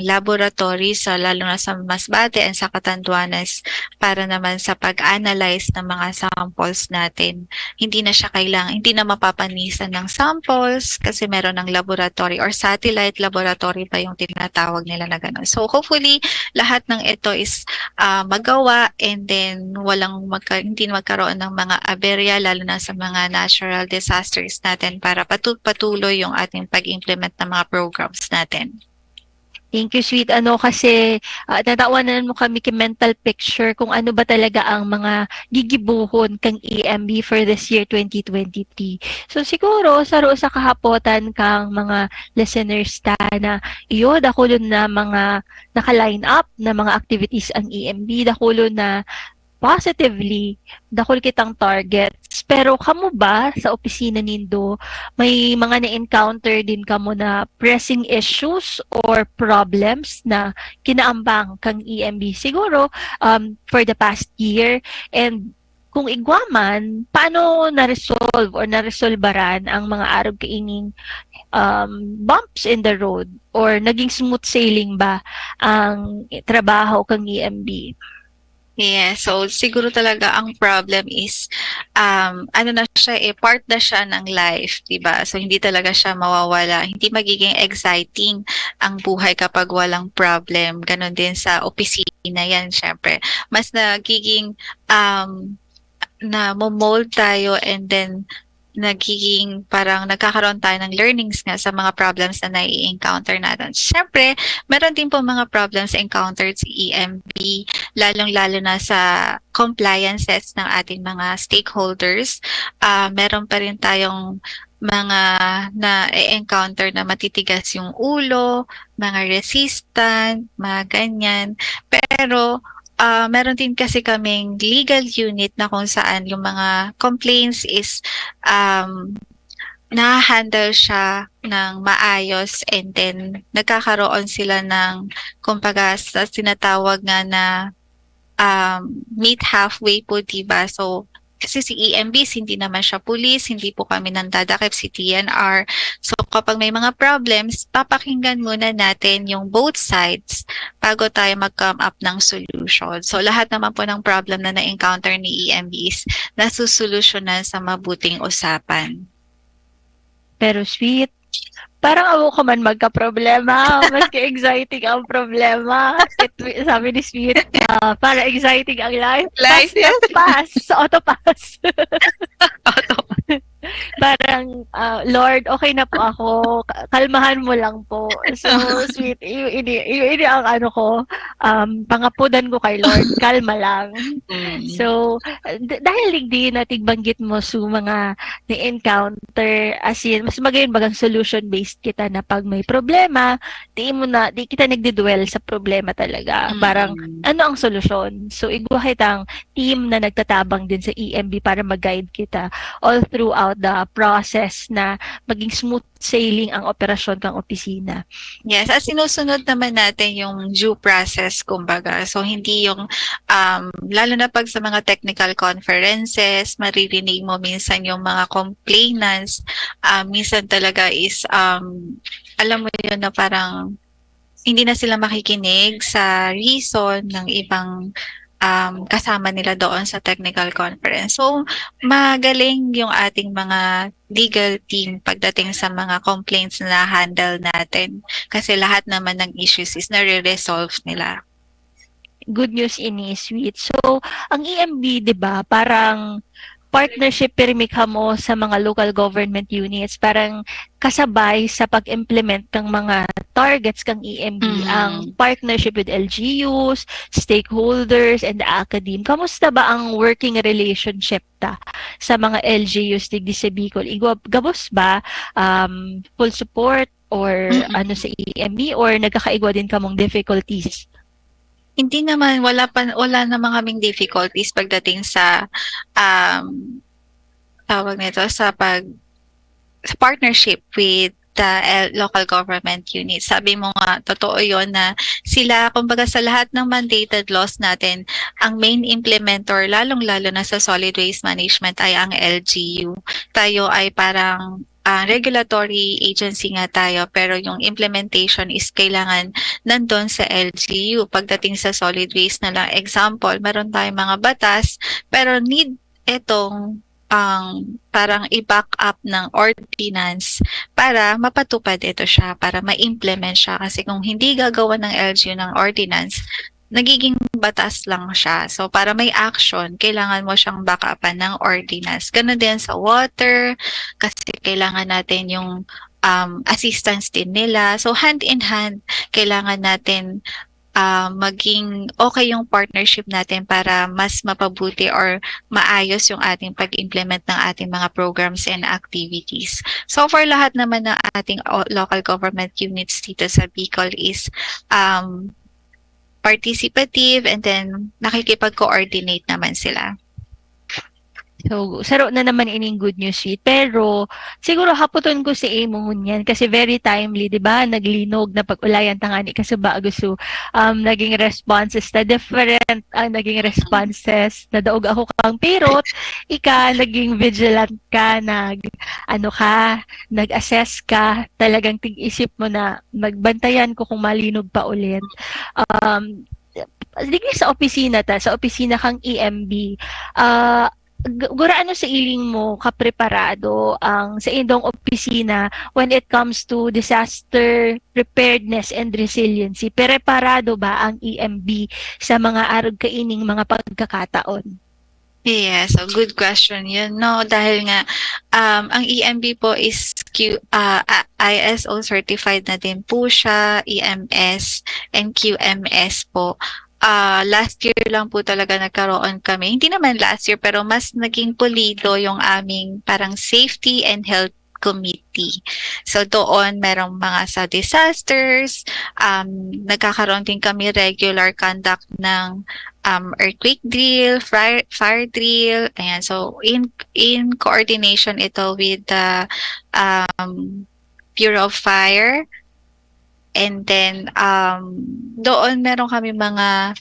laboratory lalo na sa Masbate and sa Catanduanes para naman sa pag-analyze ng mga samples natin. Hindi na mapapanisan ng samples kasi meron ng laboratory or satellite laboratory pa yung tinatawag nila na gano'n. So hopefully lahat ng ito is magawa and then hindi magkaroon ng mga aberya lalo na sa mga natural disasters natin para patuloy yung ating pag-implement ng mga programs natin. Thank you, sweet. Kasi natawanan mo kami mental picture kung ano ba talaga ang mga gigibuhon kang EMB for this year 2023. So siguro sa kahapotan kang mga listeners na iyo dakulo na mga naka-line up na mga activities ang EMB, dakulo na positively dakol kitang targets. Pero kamo ba sa opisina nindo may mga na-encounter din kamo na pressing issues or problems na kinaambang kang EMB siguro for the past year, and kung igwaman paano na-resolve or na-resolbaran ang mga arog kaining bumps in the road or naging smooth sailing ba ang trabaho kang EMB? Yeah, so siguro talaga ang problem is na siya part na siya ng life, 'di ba? So hindi talaga siya mawawala. Hindi magiging exciting ang buhay kapag walang problem. Ganon din sa opisina 'yan, syempre. Mas nagiging na mold tayo and then nagiging parang nagkakaroon tayo ng learnings nga sa mga problems na nai-encounter natin. Siyempre, meron din po mga problems encountered sa EMB, lalong-lalo na sa compliances ng ating mga stakeholders. Meron pa rin tayong mga na-encounter na matitigas yung ulo, mga resistant, mga ganyan. Pero meron din kasi kaming legal unit na kung saan yung mga complaints is na-handle siya ng maayos and then nagkakaroon sila ng kumbaga sa tinatawag nga na meet halfway po, diba? So kasi si EMBs, hindi naman siya pulis, hindi po kami nandadakip si TNR. So kapag may mga problems, papakinggan muna natin yung both sides bago tayo mag-come up ng solution. So lahat naman po ng problem na na-encounter ni EMBs, nasusolusyonan sa mabuting usapan. Pero sweet, parang ako ko man magka-problema, maski exciting ang problema. Sabi ni Sweet, para exciting ang life. Life, yes. Pass, auto-pass. Parang, Lord, okay na po ako. Kalmahan mo lang po. So, sweet. Yun ang ano ko, pangapudan ko kay Lord, kalma lang. So, dahil di natigbanggit mo su mga ni-encounter, as in, mas magayon bagang solution-based kita na pag may problema, di kita nagdidwell sa problema talaga. Parang, ano ang solusyon? So, iguhit ang team na nagtatabang din sa EMB para mag-guide kita all throughout the process na maging smooth sailing ang operasyon kang opisina. Yes, at sinusunod naman natin yung due process, kumbaga. So, hindi yung, lalo na pag sa mga technical conferences, maririnig mo minsan yung mga complainants, minsan talaga is, alam mo yun na parang hindi na sila makikinig sa reason ng ibang kasama nila doon sa technical conference. So, magaling yung ating mga legal team pagdating sa mga complaints na handle natin. Kasi lahat naman ng issues is nare-resolve nila. Good news ini sweet. So, ang EMB, 'di ba, parang partnership pirmikha mo sa mga local government units, parang kasabay sa pag-implement ng mga targets kang EMB, ang partnership with LGUs, stakeholders, and the academe. Kamusta ba ang working relationship sa mga LGUs digdi sa Bicol? Gabos ba full support or ano sa EMB, or nagkakaigwa din kamong difficulties? Hindi naman, wala naman kaming difficulties pagdating sa tawag nito sa partnership with the local government units. Sabi mo nga, totoo yon na sila, kumbaga sa lahat ng mandated laws natin, ang main implementer, lalong-lalo na sa solid waste management, ay ang LGU. Tayo ay parang regulatory agency nga tayo, pero yung implementation is kailangan nandun sa LGU. Pagdating sa solid waste na lang, example, meron tayong mga batas, pero need itong parang i-back up ng ordinance para mapatupad ito siya, para ma-implement siya. Kasi kung hindi gagawa ng LGU ng ordinance, nagiging batas lang siya. So, para may action, kailangan mo siyang backupan ng ordinance. Ganun din sa water, kasi kailangan natin yung assistance din nila. So, hand in hand, kailangan natin maging okay yung partnership natin para mas mapabuti or maayos yung ating pag-implement ng ating mga programs and activities. So, for lahat naman ng ating local government units dito sa Bicol is participative, and then nakikipag-coordinate naman sila. So, saro na naman ining good news sheet. Pero, siguro haputon ko si Amo yan kasi very timely, di ba? Naglinog na pag-ulayan tangani kasi ba gusto naging responses na different ang naging responses. Nadaog ako kang pirot, naging vigilant ka, nag-assess ka, talagang tig-isip mo na magbantayan ko kung malinog pa ulit. Digli sa opisina kang EMB, gura ano sa iling mo kapreparado ang sa indong opisina when it comes to disaster preparedness and resiliency? Preparado ba ang EMB sa mga arog kaining mga pagkakataon? Yes, so good question yun. No, dahil nga ang EMB po is ISO certified na din po siya, EMS and QMS po. Last year lang po talaga nagkaroon kami. Hindi naman last year, pero mas naging pulido yung aming parang safety and health committee. So doon merong mga sa disasters, nagkakaroon din kami regular conduct ng earthquake drill, fire drill. Ayan, so in coordination ito with the Bureau of Fire. And then, doon meron kami mga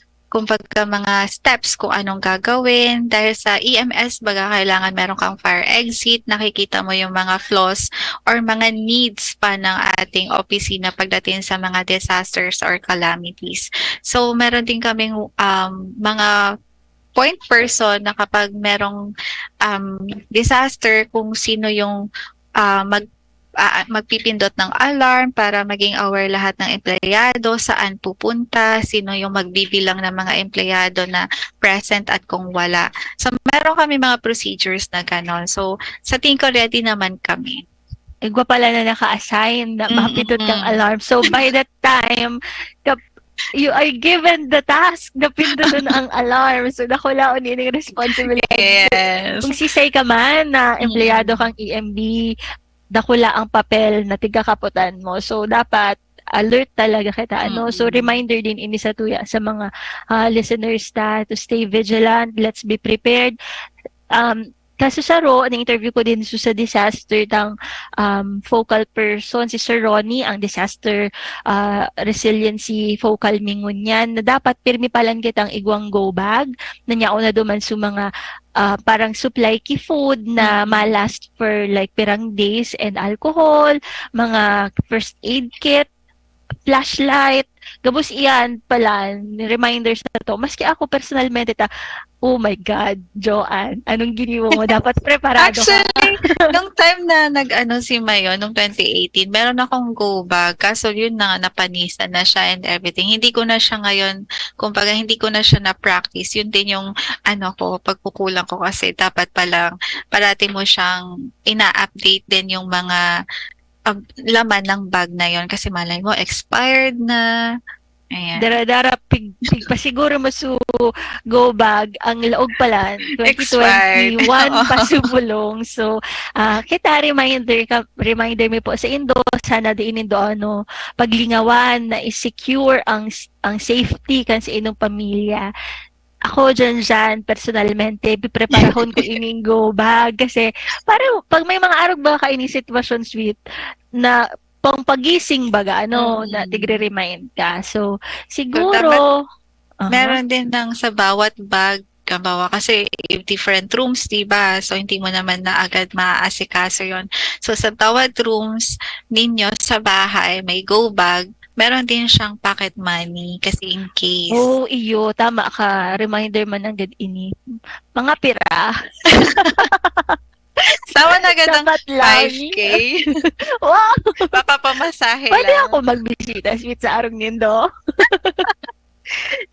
steps kung anong gagawin. Dahil sa EMS, baga kailangan meron kang fire exit, nakikita mo yung mga flaws or mga needs pa ng ating opisina pagdating sa mga disasters or calamities. So, meron din kaming mga point person na kapag merong disaster, kung sino yung magpipindot ng alarm para maging aware lahat ng empleyado, saan pupunta, sino yung magbibilang ng mga empleyado na present at kung wala. So, meron kami mga procedures na ganon. So, sa tingin ko ready naman kami. Igwa pala na naka-assign na mapindot kang alarm. So, by that time, you are given the task na pindutin ang alarm. So, nakulaon din yung responsibility. Yes. Kung sisay ka man na empleyado kang EMB, dakula ang papel na tigakaputan mo. So, dapat alert talaga kita. So, reminder din ini sa tuya sa mga listeners to stay vigilant. Let's be prepared. Kaso sa na-interview ko din sa disaster ng focal person, si Sir Ronnie, ang disaster resiliency focal mingon yan, na dapat pirmi palan kitang igwang go bag, na niya na duman sa mga parang supply ki food na malast for like pirang days, and alcohol, mga first aid kit, flashlight, gabos iyan pala, reminders na to. Maski ako personalmente oh my God, Joanne, anong giniwa mo? Dapat preparado ka. Actually, nung time na si Mayo, nung 2018, meron akong go bag. Kaso yun na, napanisa na siya and everything. Hindi ko na siya ngayon, kumbaga hindi ko na siya na-practice. Yun din yung, pagkukulang ko kasi dapat palang, parati mo siyang ina-update din yung mga laman ng bag na yon kasi malay mo, expired na. Ayan. Dara-dara, pa siguro mo go bag, ang laog pala, 2021 pasubulong. So, kita reminder mi po sa Indo, sana diinin do paglingawan na i-secure ang safety kan sa inyong pamilya. Ako dyan, personalmente, pipreparahon ko ining go bag kasi parang pag may mga arog ba ka ining sitwasyon sweet na pang pagising baga, na tigre-remind ka. So, siguro, meron din sa bawat bag, kasi different rooms, diba? So, hindi mo naman na agad maaasikaso yon. So, sa bawat rooms ninyo sa bahay, may go bag, meron din siyang pocket money kasi in case. Oh, iyo, tama ka. Reminder man agad ini. Mga pira. Sama na agad ang Sapat lang. 5K. Wow! Papapamasahe Pwede lang. ako magbisita sweet sa arong nindo.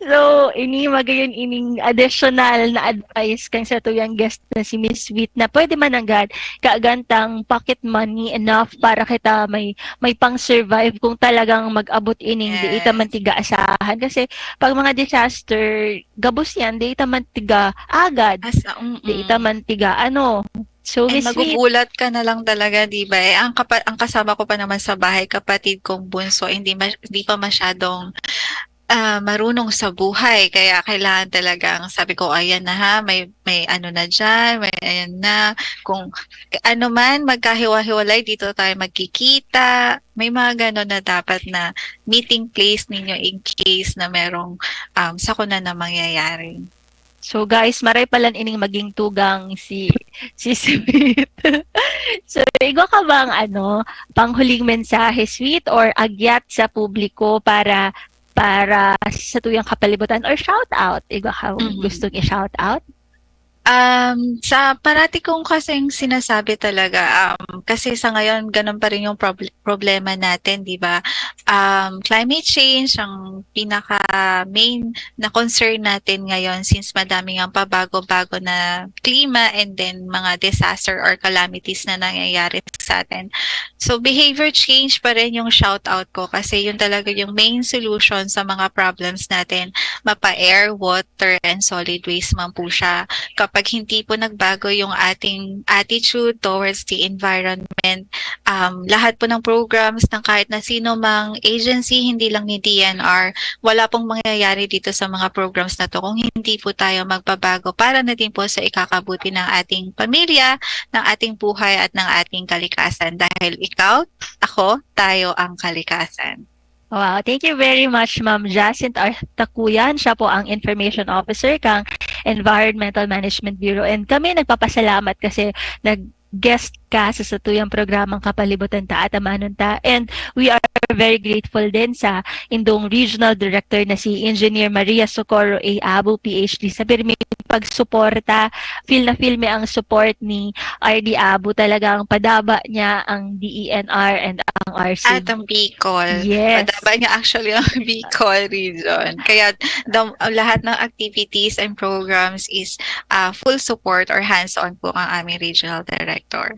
So, magayon ining additional na advice kang sa tuyang guest na si Miss Sweet na pwede man agad kaagantang pocket money enough para kita may pang-survive kung talagang mag-abot ining di ita man tiga asahan. Kasi pag mga disaster, gabos yan, di ita man tiga agad. Di ita man tiga So, And Miss Sweet, magugulat ka na lang talaga, di ba? Ang kasama ko pa naman sa bahay, kapatid kong bunso, hindi pa masyadong marunong sa buhay. Kaya kailangan talagang, sabi ko, ayan na ha, may na dyan, may ayan na. Kung ano man, magkahiwa-hiwalay, dito tayo magkikita. May mga gano'n na dapat na meeting place ninyo in case na merong sakuna na mangyayari. so guys, maray palan ining maging tugang si Sweet. So, igo ka bang panghuling mensahe, Sweet, or agyat sa publiko para sa tuyang kapalibutan or shout out? Igo ka gustong i-shout out? Sa parati kong kasing sinasabi talaga, kasi sa ngayon, ganun pa rin yung problema natin, di ba? Climate change, ang pinaka-main na concern natin ngayon since madaming ang pabago-bago na klima and then mga disaster or calamities na nangyayari sa atin. So, behavior change pa rin yung shout out ko kasi yun talaga yung main solution sa mga problems natin. Mapa-air, water, and solid waste man po siya. Kapag hindi po nagbago yung ating attitude towards the environment, lahat po ng programs ng kahit na sino mang agency, hindi lang ni DNR, wala pong mangyayari dito sa mga programs na to kung hindi po tayo magbabago para na din po sa ikakabuti ng ating pamilya, ng ating buhay at ng ating kalikasan. Dahil ikaw, ako, tayo ang kalikasan. Wow, thank you very much, Ma'am Jacinth Takuyan. Siya po ang Information Officer kang Environmental Management Bureau. And kami nagpapasalamat kasi nag-guest ka sa satuyang programang Kapalibutan Ta at Amanunta. And we are very grateful din sa Indong Regional Director na si Engineer Maria Socorro A. Abu, PhD, sa pirming pagsuporta. Feel mo ang support ni RD Abu. Talagang padaba niya ang DENR and ang RC. At ang Bicol. Yes. Madaba niya actually ang Bicol region. Kaya lahat ng activities and programs is full support or hands-on po ang aming regional director.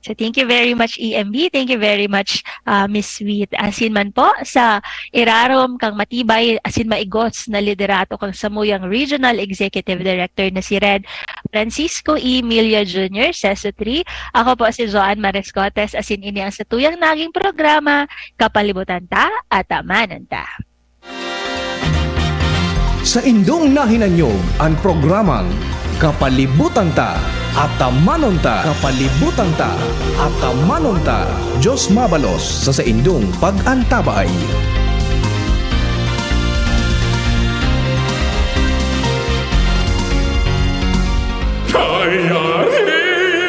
So thank you very much EMB, thank you very much Miss Sweet. Asin man po sa irarom kang matibay, asin maigos na liderato kang samuyang Regional Executive Director na si Red Francisco E. Milia Jr., Seso 3. Ako po si Joan Marescotes, asin ini ang satuyang naging programa Kapalibutan Ta at Amanan Ta. Sa indong nahinanyog ang programang Kapalibutan Ta at Amanon Ta. Kapalibutan Ta at Amanon Ta. Diyos mabalos sa indong pag-antabay. Kaya